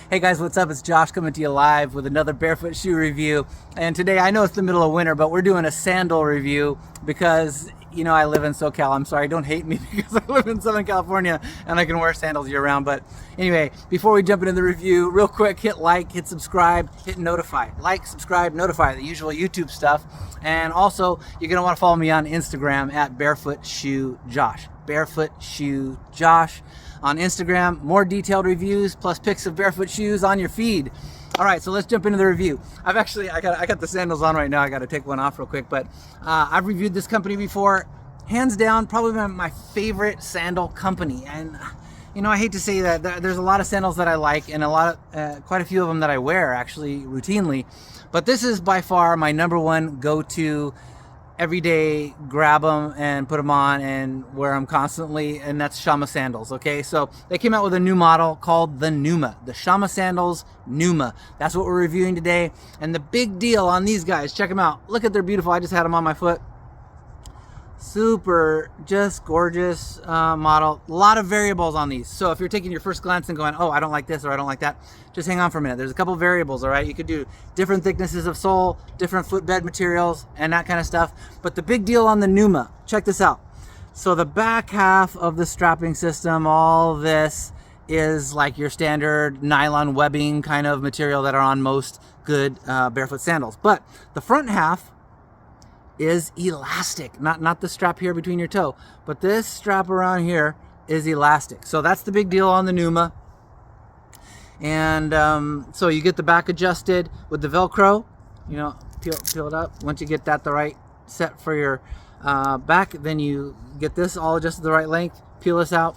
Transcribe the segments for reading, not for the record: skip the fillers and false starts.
Hey guys, what's up? It's Josh coming to you live with another barefoot shoe review. And today, I know it's the middle of winter, but we're doing a sandal review because, you know, I live in SoCal. I'm sorry, don't hate me because I live in Southern California and I can wear sandals year round. But anyway, before we jump into the review, real quick, hit like, hit subscribe, hit notify. Like, subscribe, notify, the usual YouTube stuff. And also, you're gonna wanna follow me on Instagram at Barefoot Shoe Josh. Barefoot Shoe Josh on Instagram. More detailed reviews plus pics of barefoot shoes on your feed. All right, so let's jump into the review. I got the sandals on right now. I got to take one off real quick, but I've reviewed this company before. Hands down, probably my favorite sandal company. And you know, I hate to say that there's a lot of sandals that I like, and quite a few of them that I wear actually routinely. But this is by far my number one go-to. Every day, grab them and put them on and wear them constantly, and that's Shamma Sandals. Okay, so they came out with a new model called the Numa, the Shamma Sandals Numa. That's what we're reviewing today. And the big deal on these guys, check them out. Look at they're beautiful. I just had them on my foot. Super, just gorgeous model. A lot of variables on these. So if you're taking your first glance and going, oh, I don't like this or I don't like that, just hang on for a minute. There's a couple variables, all right? You could do different thicknesses of sole, different footbed materials, and that kind of stuff. But the big deal on the Numa, check this out. So the back half of the strapping system, all this is like your standard nylon webbing kind of material that are on most good barefoot sandals. But the front half is elastic, not the strap here between your toe, but this strap around here is elastic. So that's the big deal on the Numa. And so you get the back adjusted with the Velcro, you know, peel it up. Once you get that the right set for your back, then you get this all adjusted the right length, peel this out.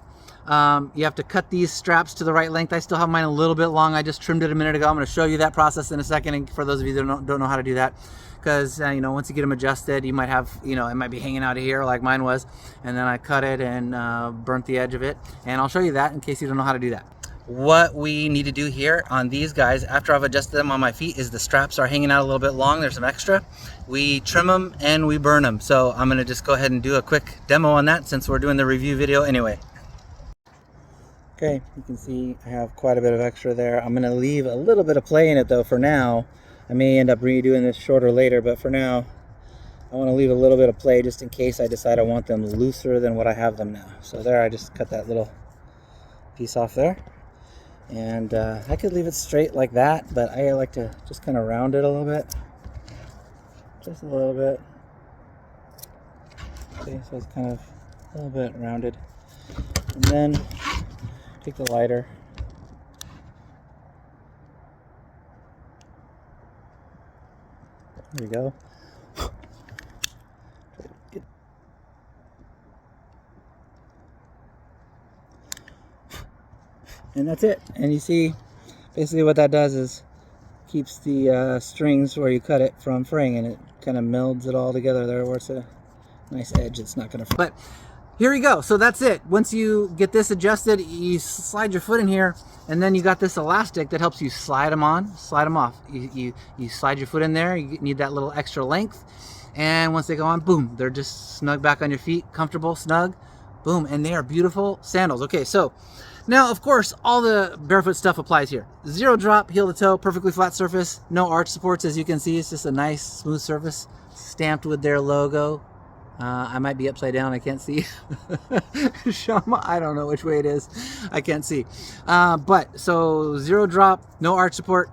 You have to cut these straps to the right length. I still have mine a little bit long. I just trimmed it a minute ago. I'm going to show you that process in a second, and for those of you that don't know how to do that, because you know, once you get them adjusted, you might have, you know, it might be hanging out of here like mine was, and then I cut it and burnt the edge of it, and I'll show you that in case you don't know how to do that. What we need to do here on these guys after I've adjusted them on my feet is the straps are hanging out a little bit long. There's some extra. We trim them and we burn them. So I'm going to just go ahead and do a quick demo on that since we're doing the review video anyway. Okay, you can see I have quite a bit of extra there. I'm going to leave a little bit of play in it though for now. I may end up redoing this shorter later, but for now I want to leave a little bit of play just in case I decide I want them looser than what I have them now. So there, I just cut that little piece off there. And I could leave it straight like that, but I like to just kind of round it a little bit. Just a little bit. Okay, so it's kind of a little bit rounded. And then take the lighter. There we go. And that's it. And you see, basically what that does is keeps the strings where you cut it from fraying, and it kind of melds it all together there where it's a nice edge. It's not going to. But here we go. So that's it. Once you get this adjusted, you slide your foot in here, and then you got this elastic that helps you slide them on, slide them off. You slide your foot in there. You need that little extra length, and once they go on, boom, they're just snug back on your feet, comfortable, snug, boom, and they are beautiful sandals. Okay, so now, of course, all the barefoot stuff applies here. Zero drop, heel to toe, perfectly flat surface, no arch supports, as you can see. It's just a nice, smooth surface, stamped with their logo. I might be upside down, I can't see. Shamma, I don't know which way it is. I can't see. But, so zero drop, no arch support,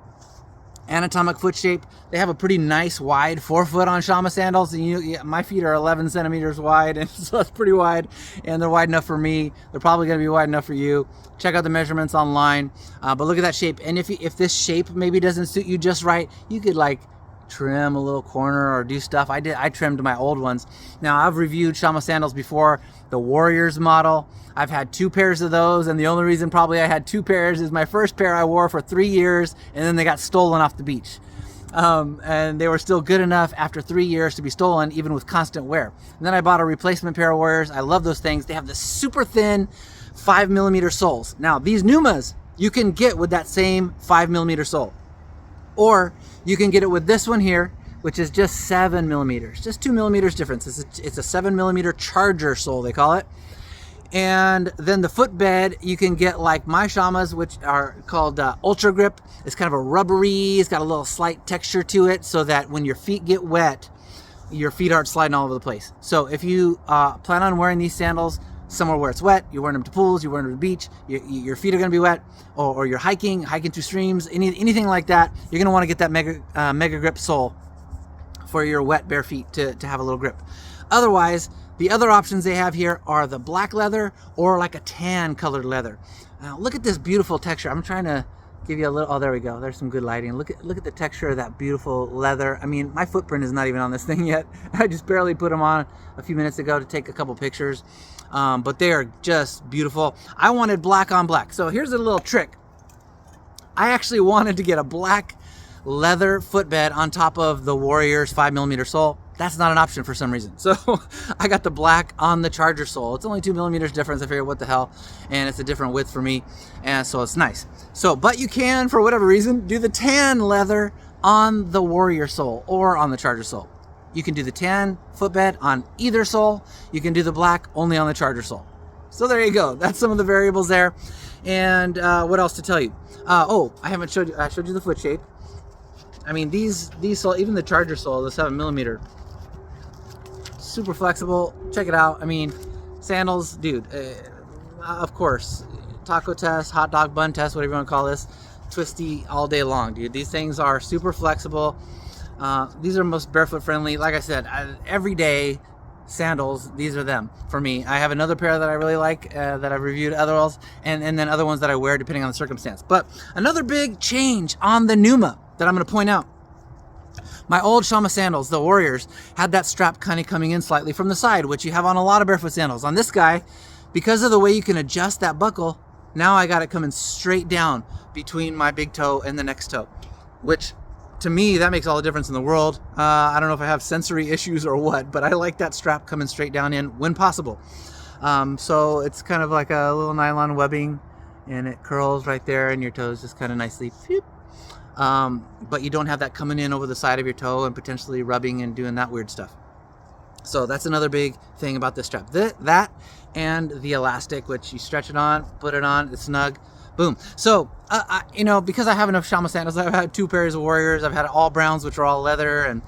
anatomic foot shape. They have a pretty nice wide forefoot on Shamma sandals. And my feet are 11 centimeters wide, and so that's pretty wide. And they're wide enough for me. They're probably going to be wide enough for you. Check out the measurements online. But look at that shape. And if this shape maybe doesn't suit you just right, you could like trim a little corner or do stuff. I trimmed my old ones. Now I've reviewed Shamma sandals before, the Warriors model. I've had 2 pairs of those, and the only reason probably I had 2 pairs is my first pair I wore for 3 years, and then they got stolen off the beach. And they were still good enough after 3 years to be stolen, even with constant wear. And then I bought a replacement pair of Warriors. I love those things. They have the super thin 5mm soles. Now these Numas you can get with that same 5mm sole, or you can get it with this one here, which is just 7mm, just 2mm difference. It's a 7mm charger sole, they call it. And then the footbed, you can get like my Shammas, which are called Ultra Grip. It's kind of a rubbery, it's got a little slight texture to it so that when your feet get wet, your feet aren't sliding all over the place. So if you plan on wearing these sandals somewhere where it's wet, you're wearing them to pools, you're wearing them to the beach, your feet are going to be wet, or you're hiking through streams, anything like that, you're going to want to get that mega grip sole for your wet bare feet to have a little grip. Otherwise, the other options they have here are the black leather or like a tan colored leather. Now look at this beautiful texture. I'm trying to give you a little, oh, there we go. There's some good lighting. Look at the texture of that beautiful leather. I mean, my footprint is not even on this thing yet. I just barely put them on a few minutes ago to take a couple pictures. But they are just beautiful. I wanted black on black. So here's a little trick. I actually wanted to get a black leather footbed on top of the Warriors 5mm sole. That's not an option for some reason. So I got the black on the Charger sole. It's only 2mm difference. I figured, what the hell? And it's a different width for me. And so it's nice. So, but you can, for whatever reason, do the tan leather on the Warrior sole or on the Charger sole. You can do the tan footbed on either sole. You can do the black only on the Charger sole. So there you go. That's some of the variables there. And what else to tell you? Oh, I haven't showed you. I showed you the foot shape. I mean, these sole, even the Charger sole, the 7mm, super flexible. Check it out. I mean, sandals, dude. Of course, taco test, hot dog bun test, whatever you want to call this. Twisty all day long, dude. These things are super flexible. These are most barefoot friendly. Like I said, everyday sandals, these are them for me. I have another pair that I really like that I've reviewed others, and then other ones that I wear depending on the circumstance. But another big change on the Numa that I'm going to point out. My old Shamma sandals, the Warriors, had that strap kind of coming in slightly from the side, which you have on a lot of barefoot sandals. On this guy, because of the way you can adjust that buckle, now I got it coming straight down between my big toe and the next toe, which to me, that makes all the difference in the world. I don't know if I have sensory issues or what, but I like that strap coming straight down in when possible. So it's kind of like a little nylon webbing, and it curls right there, and your toes just kind of nicely, phew. But you don't have that coming in over the side of your toe and potentially rubbing and doing that weird stuff. So that's another big thing about this strap. That and the elastic, which you stretch it on, put it on, it's snug, boom. So, you know, because I have enough Shamma sandals, I've had 2 pairs of Warriors. I've had all browns, which are all leather, and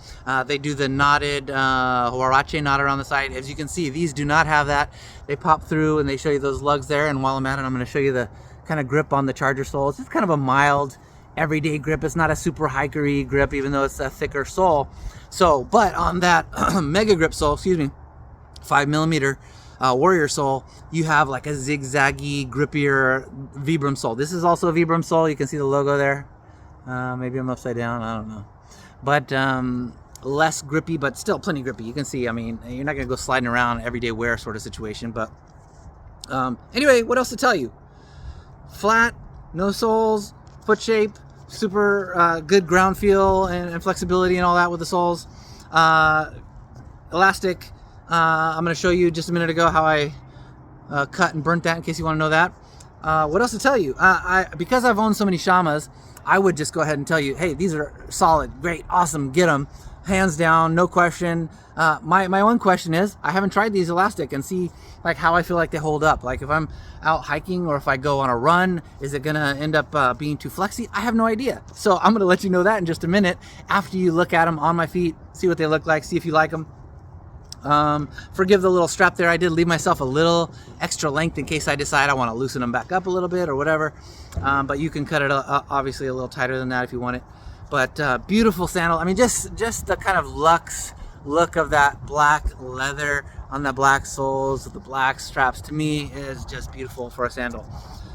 they do the knotted huarache knot around the side. As you can see, these do not have that. They pop through and they show you those lugs there. And while I'm at it, I'm going to show you the kind of grip on the Charger sole. It's just kind of a mild, everyday grip. It's not a super hikery grip, even though it's a thicker sole. So, but on that mega grip sole, 5mm Warrior sole, you have like a zigzaggy, grippier Vibram sole. This is also a Vibram sole. You can see the logo there. Maybe I'm upside down. I don't know. But less grippy, but still plenty grippy. You can see, I mean, you're not going to go sliding around everyday wear sort of situation. But anyway, what else to tell you? Flat, no soles, foot shape, super good ground feel and flexibility and all that with the soles. Elastic. I'm going to show you just a minute ago how I cut and burnt that, in case you want to know that. What else to tell you? Because I've owned so many Shammas, I would just go ahead and tell you, hey, these are solid, great, awesome, get them, hands down, no question. My one question is, I haven't tried these elastic and see like how I feel like they hold up. Like if I'm out hiking or if I go on a run, is it gonna end up being too flexy? I have no idea. So I'm gonna let you know that in just a minute after you look at them on my feet, see what they look like, see if you like them. Forgive the little strap there. I did leave myself a little extra length in case I decide I want to loosen them back up a little bit or whatever. But you can cut it obviously a little tighter than that if you want it. But beautiful sandal. I mean, just the kind of luxe look of that black leather on the black soles with the black straps, to me is just beautiful for a sandal.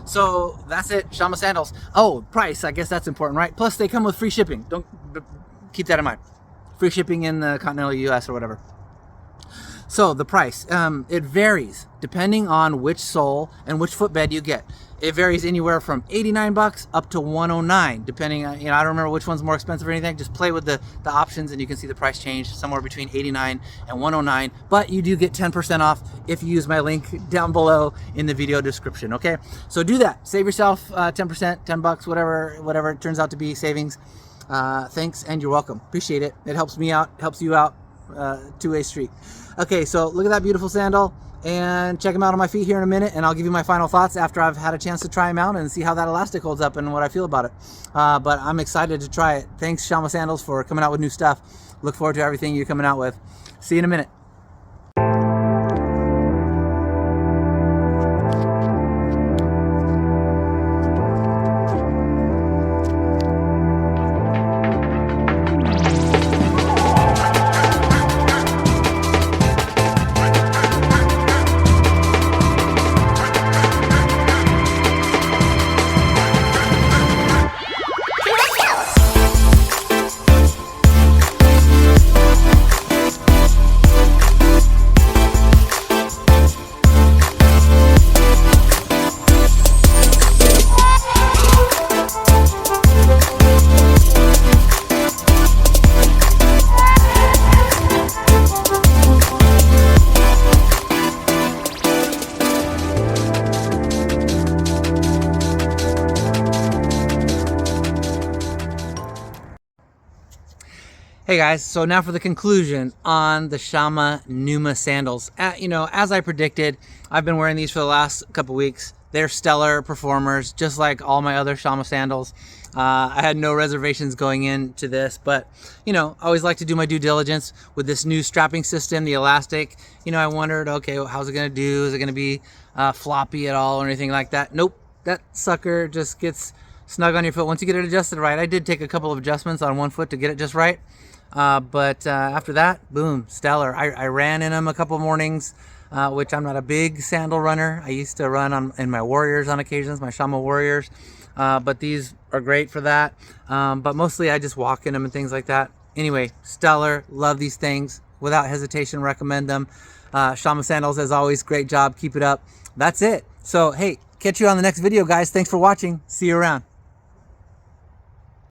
So that's it, Shamma sandals. Oh, price, I guess that's important, right? Plus they come with free shipping. Don't keep that in mind. Free shipping in the continental US or whatever. So the price, it varies depending on which sole and which footbed you get. It varies anywhere from $89 up to $109, depending on, I don't remember which one's more expensive or anything. Just play with the options and you can see the price change somewhere between $89 and $109. But you do get 10% off if you use my link down below in the video description, okay? So do that. Save yourself 10%, $10, whatever it turns out to be savings. Thanks and you're welcome. Appreciate it. It helps me out, helps you out, two-way street. Okay, so look at that beautiful sandal. and check them out on my feet here in a minute, and I'll give you my final thoughts after I've had a chance to try them out and see how that elastic holds up and what I feel about it. But I'm excited to try it. Thanks, Shamma Sandals, for coming out with new stuff. Look forward to everything you're coming out with. See you in a minute. Hey guys, so now for the conclusion on the Shamma Numa sandals. You know, as I predicted, I've been wearing these for the last couple weeks. They're stellar performers, just like all my other Shamma sandals. I had no reservations going into this, but you know, I always like to do my due diligence with this new strapping system, the elastic. You know, I wondered, okay, well, how's it gonna do? Is it gonna be floppy at all or anything like that? Nope, that sucker just gets snug on your foot once you get it adjusted right. I did take a couple of adjustments on one foot to get it just right. But after that, boom, stellar. I ran in them a couple mornings, which I'm not a big sandal runner. I used to run in my Warriors on occasions, my Shamma Warriors, but these are great for that. But mostly I just walk in them and things like that. Anyway, stellar, love these things. Without hesitation, recommend them. Shamma Sandals, as always, great job. Keep it up. That's it. So, hey, catch you on the next video, guys. Thanks for watching. See you around.